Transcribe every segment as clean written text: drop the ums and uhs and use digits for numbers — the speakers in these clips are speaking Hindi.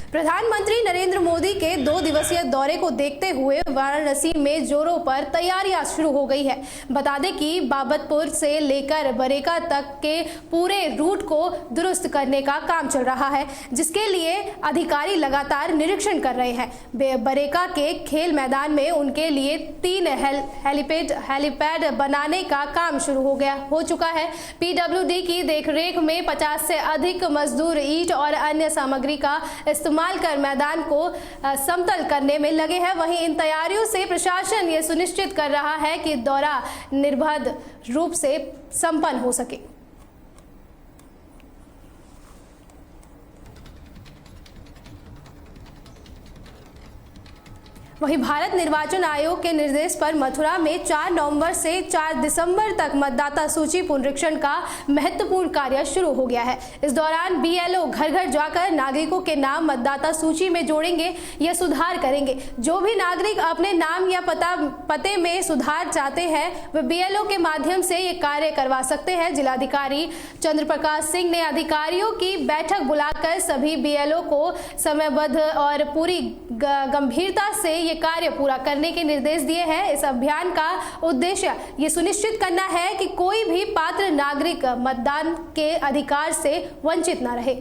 प्रधानमंत्री नरेंद्र मोदी के 2 दिवसीय दौरे को देखते हुए वाराणसी में जोरों पर तैयारियां शुरू हो गई है। बता दें कि बाबतपुर से लेकर बरेका तक के पूरे रूट को दुरुस्त करने का काम चल रहा है, जिसके लिए अधिकारी लगातार निरीक्षण कर रहे हैं। बरेका के खेल मैदान में उनके लिए 3 हेलीपैड बनाने का काम शुरू हो चुका है। पीडब्ल्यूडी की देखरेख में 50 से अधिक मजदूर ईंट और अन्य सामग्री का इस्तेमाल कर मैदान को समतल करने में लगे हैं। वहीं इन तैयारियों से प्रशासन ये सुनिश्चित कर रहा है कि दौरा निर्बाध रूप से संपन्न हो सके। वहीं भारत निर्वाचन आयोग के निर्देश पर मथुरा में 4 नवंबर से 4 दिसंबर तक मतदाता सूची पुनरीक्षण का महत्वपूर्ण कार्य शुरू हो गया है। इस दौरान बीएलओ घर घर जाकर नागरिकों के नाम मतदाता सूची में जोड़ेंगे या सुधार करेंगे। जो भी नागरिक अपने नाम या पते में सुधार चाहते हैं वे बीएलओ के माध्यम से ये कार्य करवा सकते हैं। जिलाधिकारी चंद्र प्रकाश सिंह ने अधिकारियों की बैठक बुलाकर सभी बीएलओ को समयबद्ध और पूरी गंभीरता से ये कार्य पूरा करने के निर्देश दिए हैं। इस अभियान का उद्देश्य ये सुनिश्चित करना है कि कोई भी पात्र नागरिक मतदान के अधिकार से वंचित न रहे।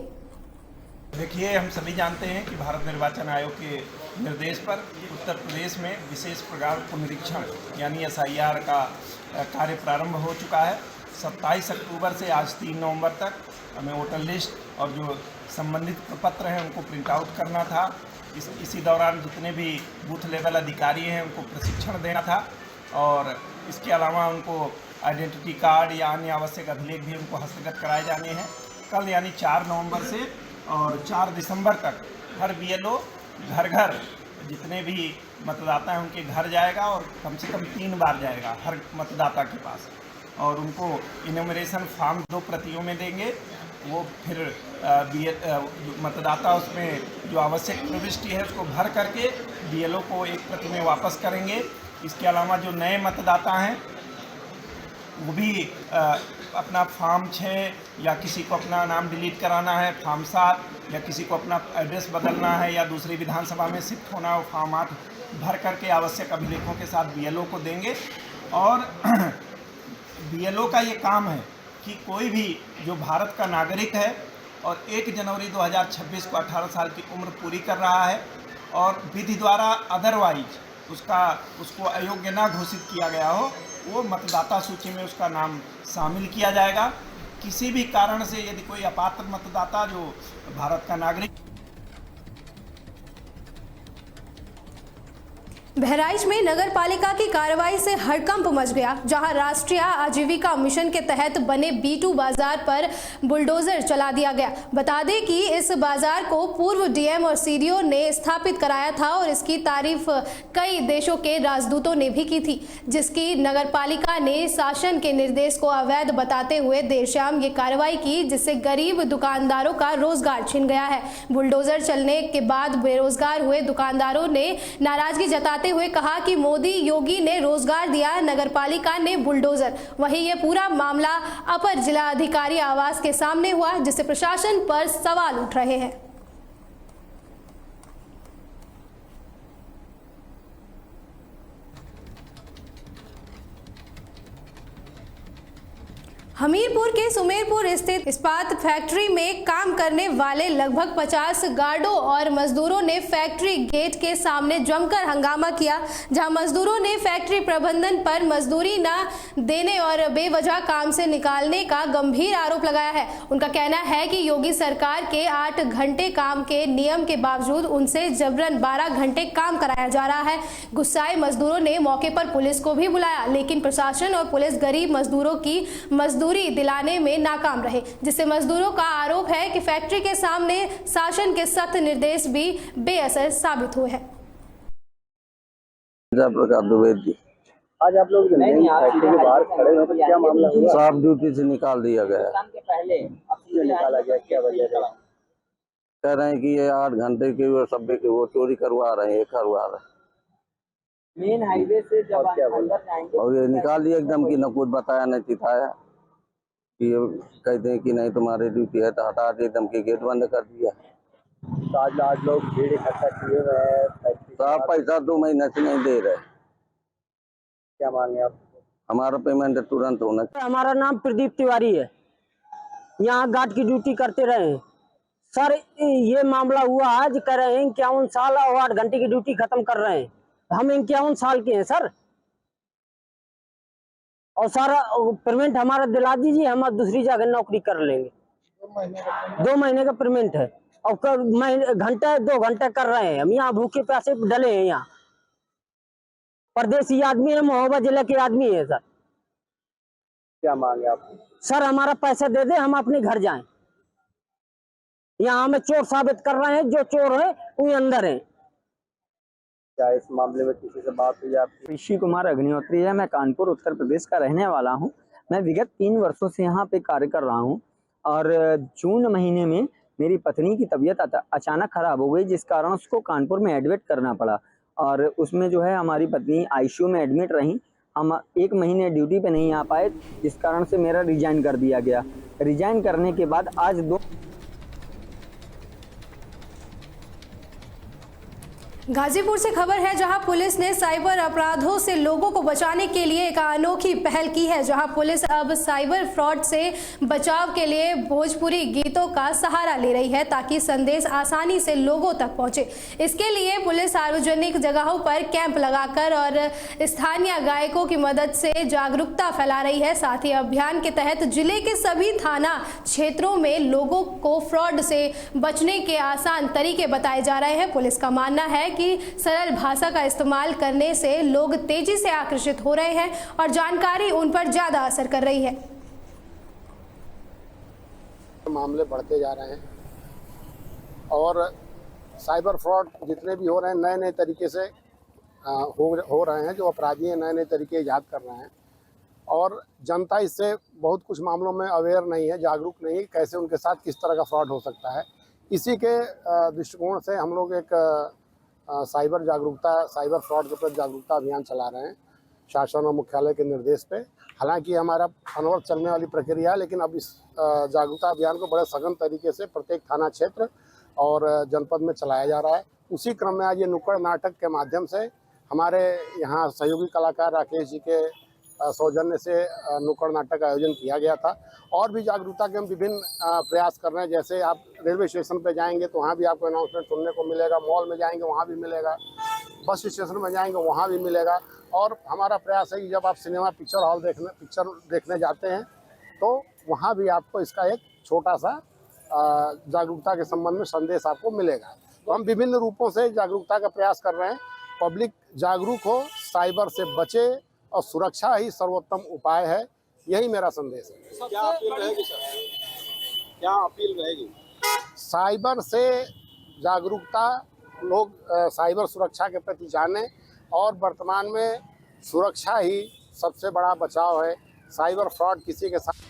देखिए, हम सभी जानते हैं कि भारत निर्वाचन आयोग के निर्देश पर उत्तर प्रदेश में विशेष प्रकार पुनरीक्षण यानी एसआईआर का कार्य प्रारंभ हो चुका है। 27 अक्टूबर से आज 3 नवंबर तक हमें वोटर लिस्ट और जो संबंधित प्रपत्र हैं उनको प्रिंट आउट करना था। इसी दौरान जितने भी बूथ लेवल अधिकारी हैं उनको प्रशिक्षण देना था और इसके अलावा उनको आइडेंटिटी कार्ड या अन्य आवश्यक अभिलेख भी उनको हस्तगत कराए जाने हैं। कल यानी 4 नवंबर से और 4 दिसंबर तक हर बीएलओ घर घर जितने भी मतदाता हैं उनके घर जाएगा और कम से कम 3 बार जाएगा हर मतदाता के पास और उनको इन्यूमरेशन फॉर्म 2 प्रतियों में देंगे। वो फिर मतदाता उसमें जो आवश्यक प्रविष्टि है उसको भर करके बीएलओ को 1 प्रति में वापस करेंगे। इसके अलावा जो नए मतदाता हैं वो भी अपना फॉर्म 6 या किसी को अपना नाम डिलीट कराना है फॉर्म 7 या किसी को अपना एड्रेस बदलना है या दूसरी विधानसभा में शिफ्ट होना है वो फॉर्म 8 भर करके आवश्यक अभिलेखों के साथ बीएलओ को देंगे। और बीएलओ का ये काम है कि कोई भी जो भारत का नागरिक है और 1 जनवरी 2026 को 18 साल की उम्र पूरी कर रहा है और विधि द्वारा अदरवाइज उसको अयोग्य ना घोषित किया गया हो, वो मतदाता सूची में उसका नाम शामिल किया जाएगा। किसी भी कारण से यदि कोई अपात्र मतदाता जो भारत का नागरिक। बहराइच में नगर पालिका की कार्रवाई से हड़कंप मच गया, जहां राष्ट्रीय आजीविका मिशन के तहत बने B2 बाजार पर बुलडोजर चला दिया गया। बता दें कि इस बाजार को पूर्व डीएम और सीडीओ ने स्थापित कराया था और इसकी तारीफ कई देशों के राजदूतों ने भी की थी, जिसकी नगर पालिका ने शासन के निर्देश को अवैध बताते हुए देर शाम ये कार्रवाई की, जिससे गरीब दुकानदारों का रोजगार छिन गया है। बुलडोजर चलने के बाद बेरोजगार हुए दुकानदारों ने नाराजगी जताते हुए कहा कि मोदी योगी ने रोजगार दिया, नगरपालिका ने बुलडोजर। वहीं ये पूरा मामला अपर जिला अधिकारी आवास के सामने हुआ, जिससे प्रशासन पर सवाल उठ रहे हैं। हमीरपुर के सुमेरपुर स्थित इस्पात फैक्ट्री में काम करने वाले लगभग 50 गार्डों और मजदूरों ने फैक्ट्री गेट के सामने जमकर हंगामा किया, जहां मजदूरों ने फैक्ट्री प्रबंधन पर मजदूरी न देने और बेवजह काम से निकालने का गंभीर आरोप लगाया है। उनका कहना है कि योगी सरकार के 8 घंटे काम के नियम के बावजूद उनसे जबरन 12 घंटे काम कराया जा रहा है। गुस्साए मजदूरों ने मौके पर पुलिस को भी बुलाया, लेकिन प्रशासन और पुलिस गरीब मजदूरों की मजदूरी दिलाने में नाकाम रहे, जिससे मजदूरों का आरोप है कि फैक्ट्री के सामने शासन के सख्त निर्देश भी बेअसर साबित हुए हैं। आज आप लोग फैक्ट्री के बाहर खड़े हैं, तो क्या मामला हुआ? साहब ड्यूटी से निकाल दिया गया। पहले निकाला गया, क्या वजह है? कह रहे हैं कि ये 8 घंटे की वो सब्बे की वो चोरी करवा रहे हैं, मेन हाईवे से जब अंदर जाएंगे और ये निकाल दिया एकदम कि न कुछ बताया न चिताया कि ये कहते हैं कि नहीं तुम्हारी ड्यूटी है, तो हटा के एकदम के गेट बंद कर दिया। तो आज लोग भीड़ इकट्ठा किए हुए हैं। साहब पैसा 2 महीने से नहीं दे रहे। क्या मांगे आप? हमारा पेमेंट तुरंत होना चाहिए। हमारा नाम प्रदीप तिवारी है, यहाँ गार्ड की ड्यूटी करते रहे हैं। सर ये मामला हुआ आज, कह रहे हैं 51 साल और 8 घंटे की ड्यूटी खत्म कर रहे हैं। हम 51 साल के हैं सर, और सारा पेमेंट हमारा दिला दीजिए, हम दूसरी जगह नौकरी कर लेंगे। 2 महीने का पेमेंट है और घंटा 2 घंटे कर रहे हैं। हम यहाँ भूखे प्यासे डले हैं। यहाँ परदेसी आदमी है, महोबा जिले के आदमी है सर। क्या मांगे आप? सर हमारा पैसा दे दे, हम अपने घर जाएं। यहाँ हमें चोर साबित कर रहे हैं, जो चोर है वो अंदर है। क्या इस मामले में किसी से बात हुई आपकी? ऋषि कुमार अग्निहोत्री है। मैं कानपुर उत्तर प्रदेश का रहने वाला हूँ। मैं विगत 3 वर्षों से यहाँ पे कार्य कर रहा हूँ और जून महीने में मेरी पत्नी की तबीयत अचानक खराब हो गई, जिस कारण उसको कानपुर में एडमिट करना पड़ा और उसमें जो है हमारी पत्नी आईसीयू में एडमिट रही। हम 1 महीने ड्यूटी पे नहीं आ पाए, जिस कारण से मेरा रिजाइन कर दिया गया। रिजाइन करने के बाद आज 2 गाजीपुर से खबर है, जहां पुलिस ने साइबर अपराधों से लोगों को बचाने के लिए एक अनोखी पहल की है। जहां पुलिस अब साइबर फ्रॉड से बचाव के लिए भोजपुरी गीतों का सहारा ले रही है, ताकि संदेश आसानी से लोगों तक पहुंचे। इसके लिए पुलिस सार्वजनिक जगहों पर कैंप लगाकर और स्थानीय गायकों की मदद से जागरूकता फैला रही है। साथ ही अभियान के तहत जिले के सभी थाना क्षेत्रों में लोगों को फ्रॉड से बचने के आसान तरीके बताए जा रहे हैं। पुलिस का मानना है कि सरल भाषा का इस्तेमाल करने से लोग तेजी से आकर्षित हो रहे हैं और जानकारी उन पर ज्यादा असर कर रही है। मामले बढ़ते जा रहे हैं और साइबर फ्रॉड जितने भी हो रहे हैं नए नए तरीके से हो रहे हैं। जो अपराधी हैं नए नए तरीके ईजाद कर रहे हैं और जनता इससे बहुत कुछ मामलों में अवेयर नहीं है, जागरूक नहीं है, कैसे उनके साथ किस तरह का फ्रॉड हो सकता है। इसी के दृष्टिकोण से हम लोग एक साइबर फ्रॉड के प्रति जागरूकता अभियान चला रहे हैं शासन और मुख्यालय के निर्देश पे। हालांकि हमारा अनवरत चलने वाली प्रक्रिया है, लेकिन अब इस जागरूकता अभियान को बड़े सघन तरीके से प्रत्येक थाना क्षेत्र और जनपद में चलाया जा रहा है। उसी क्रम में आज ये नुक्कड़ नाटक के माध्यम से हमारे यहाँ सहयोगी कलाकार राकेश जी के सौजन्य से नुक्कड़ नाटक का आयोजन किया गया था। और भी जागरूकता के हम विभिन्न प्रयास कर रहे हैं। जैसे आप रेलवे स्टेशन पे जाएंगे तो वहाँ भी आपको अनाउंसमेंट सुनने को मिलेगा, मॉल में जाएंगे वहाँ भी मिलेगा, बस स्टेशन में जाएंगे वहाँ भी मिलेगा। और हमारा प्रयास है कि जब आप सिनेमा पिक्चर देखने जाते हैं तो वहाँ भी आपको इसका एक छोटा सा जागरूकता के संबंध में संदेश आपको मिलेगा। तो हम विभिन्न रूपों से जागरूकता का प्रयास कर रहे हैं। पब्लिक जागरूक हो, साइबर से बचे और सुरक्षा ही सर्वोत्तम उपाय है, यही मेरा संदेश है। क्या अपील रहेगी सर? क्या अपील रहेगी? साइबर से जागरूकता, लोग साइबर सुरक्षा के प्रति जाने और वर्तमान में सुरक्षा ही सबसे बड़ा बचाव है। साइबर फ्रॉड किसी के साथ।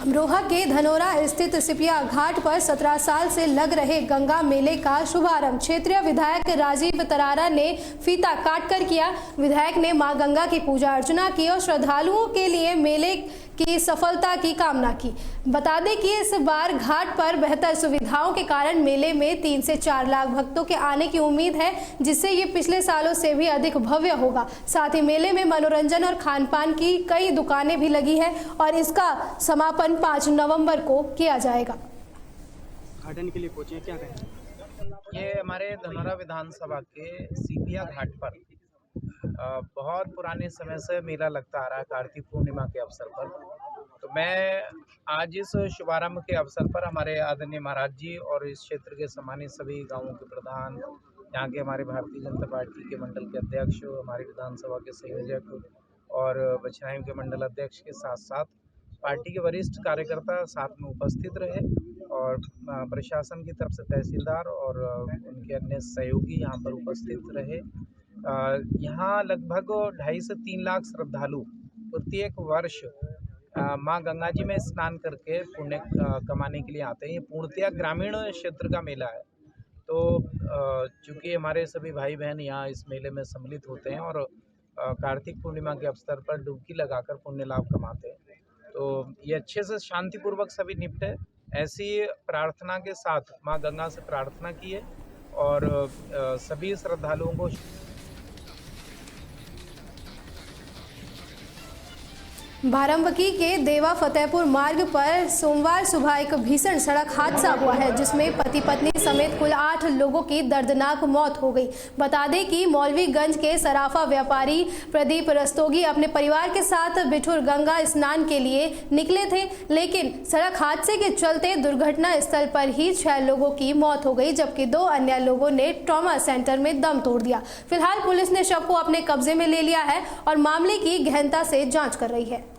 अमरोहा के धनोरा स्थित सिपिया घाट पर 17 साल से लग रहे गंगा मेले का शुभारंभ क्षेत्रीय विधायक राजीव तरारा ने फीता काटकर किया। विधायक ने मां गंगा की पूजा अर्चना की और श्रद्धालुओं के लिए मेले की सफलता की कामना की। बता दें कि इस बार घाट पर बेहतर सुविधाओं के कारण मेले में 3 से 4 लाख भक्तों के आने की उम्मीद है, जिससे ये पिछले सालों से भी अधिक भव्य होगा। साथ ही मेले में मनोरंजन और खान-पान की कई दुकानें भी लगी है और इसका समापन 5 नवंबर को किया जाएगा। उद्घाटन के लिए पहुंचे, क्या कहें? ये हमारे धनोरा विधानसभा के सीपिया घाट पर बहुत पुराने समय से मेला लगता आ रहा है कार्तिक पूर्णिमा के अवसर पर। तो मैं आज इस शुभारंभ के अवसर पर हमारे आदरणीय महाराज जी और इस क्षेत्र के सम्मानित सभी गांवों के प्रधान, यहाँ के हमारे भारतीय जनता पार्टी के मंडल के अध्यक्ष, हमारी विधानसभा के संयोजक और बछराइयों के मंडल अध्यक्ष के साथ साथ पार्टी के वरिष्ठ कार्यकर्ता साथ में उपस्थित रहे और प्रशासन की तरफ से तहसीलदार और उनके अन्य सहयोगी यहाँ पर उपस्थित रहे। यहाँ लगभग 2.5 से 3 लाख श्रद्धालु प्रत्येक वर्ष माँ गंगा जी में स्नान करके पुण्य कमाने के लिए आते हैं। ये पूर्णतया ग्रामीण क्षेत्र का मेला है। तो चूँकि हमारे सभी भाई बहन यहाँ इस मेले में सम्मिलित होते हैं और कार्तिक पूर्णिमा के अवसर पर डुबकी लगाकर पुण्य लाभ कमाते हैं। तो ये अच्छे से शांतिपूर्वक सभी निपटे ऐसी प्रार्थना के साथ माँ गंगा से प्रार्थना की है और सभी श्रद्धालुओं को बाराबंकी के देवा फतेहपुर मार्ग पर सोमवार सुबह एक भीषण सड़क हादसा हुआ है जिसमें पति पत्नी समेत कुल 8 लोगों की दर्दनाक मौत हो गई। बता दें कि मौलवीगंज के सराफा व्यापारी प्रदीप रस्तोगी अपने परिवार के साथ बिठूर गंगा स्नान के लिए निकले थे, लेकिन सड़क हादसे के चलते दुर्घटना स्थल पर ही 6 लोगों की मौत हो गई, जबकि 2 अन्य लोगों ने ट्रॉमा सेंटर में दम तोड़ दिया। फिलहाल पुलिस ने शव को अपने कब्जे में ले लिया है और मामले की गहनता से जाँच कर रही है।